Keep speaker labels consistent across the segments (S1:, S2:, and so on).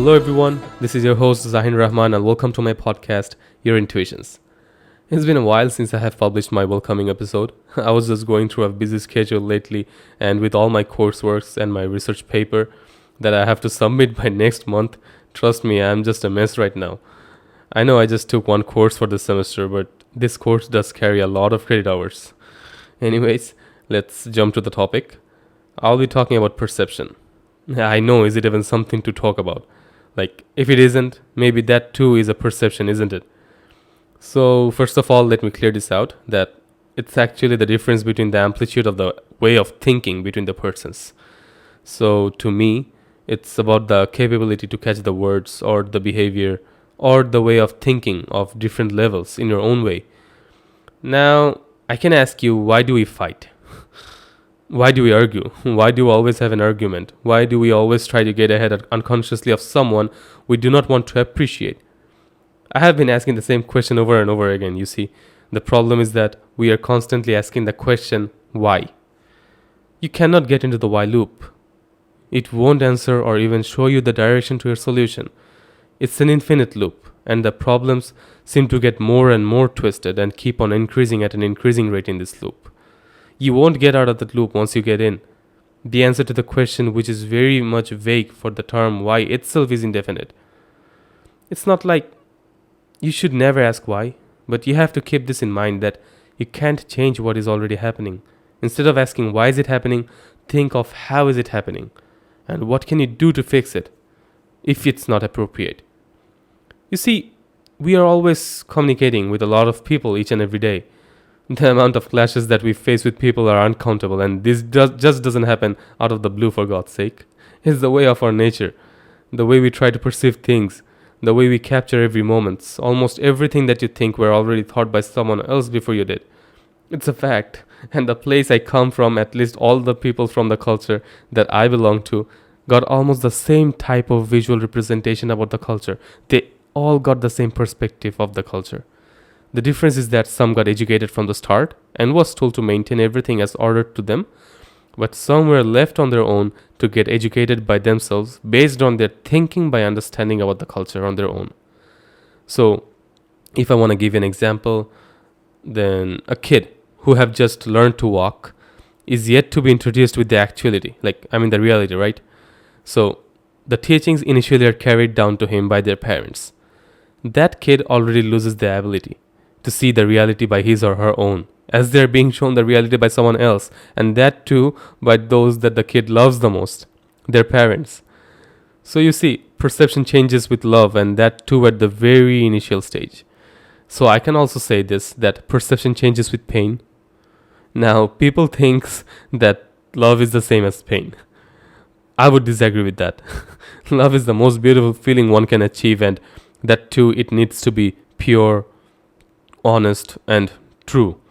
S1: Hello everyone, this is your host Zahin Rahman and welcome to my podcast, Your Intuitions. It's been a while since I have published my welcoming episode. I was just going through a busy schedule lately and with all my courseworks and my research paper that I have to submit by next month, trust me, I'm just a mess right now. I know I just took one course for this semester, but this course does carry a lot of credit hours. Anyways, let's jump to the topic. I'll be talking about perception. I know, is it even something to talk about? Like, if it isn't, maybe that too is a perception, isn't it? So, first of all, let me clear this out, that it's actually the difference between the amplitude of the way of thinking between the persons. So, to me, it's about the capability to catch the words or the behavior or the way of thinking of different levels in your own way. Now, I can ask you, why do we fight? Why do we argue? Why do we always have an argument? Why do we always try to get ahead unconsciously of someone we do not want to appreciate? I have been asking the same question over and over again, you see. The problem is that we are constantly asking the question, why? You cannot get into the why loop. It won't answer or even show you the direction to your solution. It's an infinite loop, and the problems seem to get more and more twisted and keep on increasing at an increasing rate in this loop. You won't get out of that loop once you get in. The answer to the question, which is very much vague for the term why itself, is indefinite. It's not like you should never ask why, but you have to keep this in mind that you can't change what is already happening. Instead of asking why is it happening, think of how is it happening and what can you do to fix it if it's not appropriate. You see, we are always communicating with a lot of people each and every day. The amount of clashes that we face with people are uncountable, and this just doesn't happen out of the blue, for God's sake. It's the way of our nature, the way we try to perceive things, the way we capture every moment. Almost everything that you think were already thought by someone else before you did. It's a fact, and the place I come from, at least all the people from the culture that I belong to, got almost the same type of visual representation about the culture. They all got the same perspective of the culture. The difference is that some got educated from the start and was told to maintain everything as ordered to them, but some were left on their own to get educated by themselves based on their thinking by understanding about the culture on their own. So, if I want to give you an example, then a kid who have just learned to walk is yet to be introduced with the actuality, the reality, right? So, the teachings initially are carried down to him by their parents. That kid already loses the ability to see the reality by his or her own, as they're being shown the reality by someone else, and that too by those that the kid loves the most, their parents. So you see, perception changes with love, and that too at the very initial stage. So I can also say this, that perception changes with pain. Now, people think that love is the same as pain. I would disagree with that. Love is the most beautiful feeling one can achieve, and that too, it needs to be pure, honest, and true.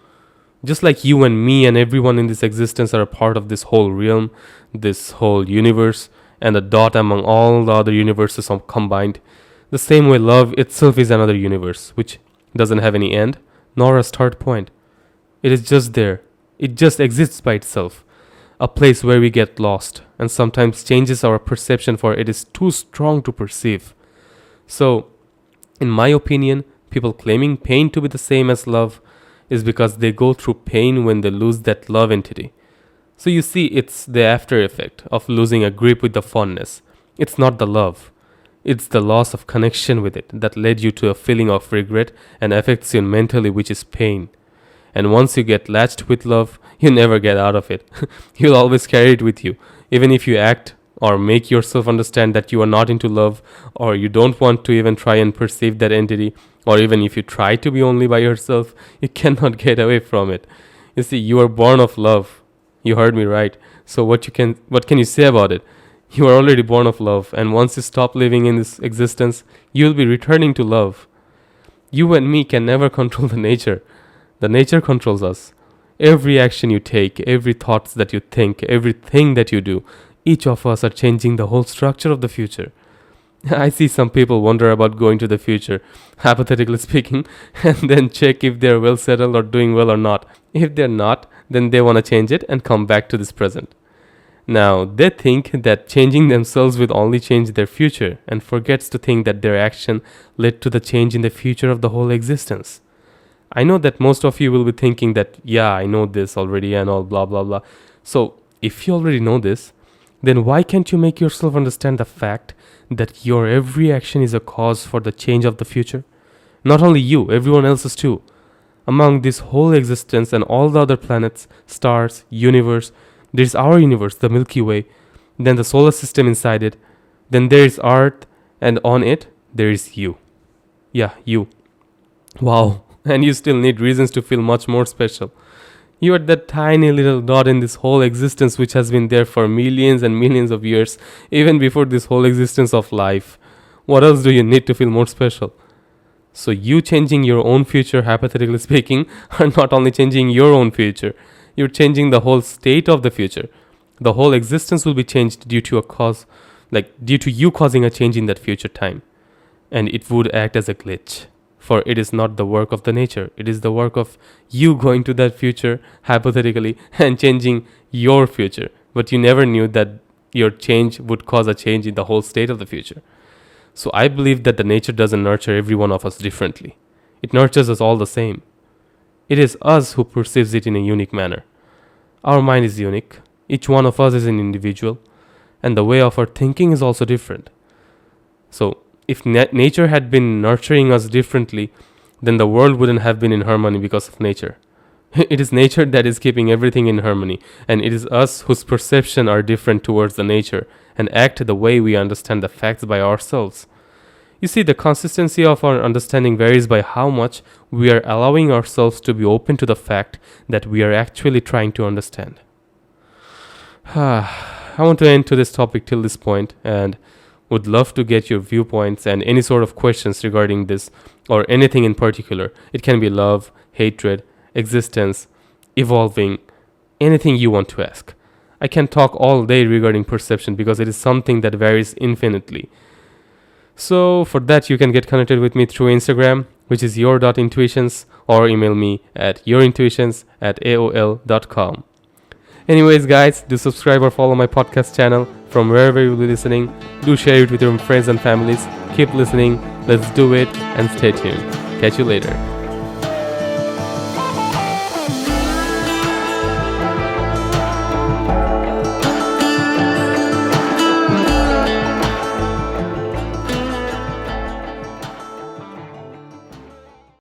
S1: Just like you and me and everyone in this existence are a part of this whole realm, this whole universe, and a dot among all the other universes combined, the same way love itself is another universe, which doesn't have any end, nor a start point. It is just there. It just exists by itself. A place where we get lost, and sometimes changes our perception, for it is too strong to perceive. So, in my opinion, people claiming pain to be the same as love is because they go through pain when they lose that love entity. So you see, it's the after effect of losing a grip with the fondness. It's not the love. It's the loss of connection with it that led you to a feeling of regret and affects you mentally, which is pain. And once you get latched with love, you never get out of it. You'll always carry it with you. Even if you act or make yourself understand that you are not into love, or you don't want to even try and perceive that entity, or even if you try to be only by yourself, you cannot get away from it. You see, you are born of love. You heard me right. So what can you say about it? You are already born of love, and once you stop living in this existence, you will be returning to love. You and me can never control the nature. The nature controls us. Every action you take, every thoughts that you think, everything that you do, each of us are changing the whole structure of the future. I see some people wonder about going to the future, hypothetically speaking, and then check if they're well settled or doing well or not. If they're not, then they want to change it and come back to this present. Now, they think that changing themselves will only change their future and forgets to think that their action led to the change in the future of the whole existence. I know that most of you will be thinking that, yeah, I know this already and all blah blah blah. So, if you already know this, then why can't you make yourself understand the fact that your every action is a cause for the change of the future? Not only you, everyone else's too. Among this whole existence and all the other planets, stars, universe, there's our universe, the Milky Way, then the solar system inside it, then there is Earth, and on it, there is you. Yeah, you. Wow, and you still need reasons to feel much more special. You are that tiny little dot in this whole existence which has been there for millions and millions of years, even before this whole existence of life. What else do you need to feel more special? So you changing your own future, hypothetically speaking, are not only changing your own future, you're changing the whole state of the future. The whole existence will be changed due to due to you causing a change in that future time. And it would act as a glitch. For it is not the work of the nature. It is the work of you going to that future, hypothetically, and changing your future. But you never knew that your change would cause a change in the whole state of the future. So I believe that the nature doesn't nurture every one of us differently. It nurtures us all the same. It is us who perceives it in a unique manner. Our mind is unique. Each one of us is an individual. And the way of our thinking is also different. So, if nature had been nurturing us differently, then the world wouldn't have been in harmony because of nature. It is nature that is keeping everything in harmony. And it is us whose perception are different towards the nature and act the way we understand the facts by ourselves. You see, the consistency of our understanding varies by how much we are allowing ourselves to be open to the fact that we are actually trying to understand. I want to end to this topic till this point and would love to get your viewpoints and any sort of questions regarding this or anything in particular. It can be love, hatred, existence, evolving, anything you want to ask. I can talk all day regarding perception because it is something that varies infinitely. So for that, you can get connected with me through Instagram, which is your.intuitions, or email me at yourintuitions@aol.com. Anyways, guys, do subscribe or follow my podcast channel from wherever you will be listening. Do share it with your friends and families. Keep listening. Let's do it and stay tuned. Catch you later.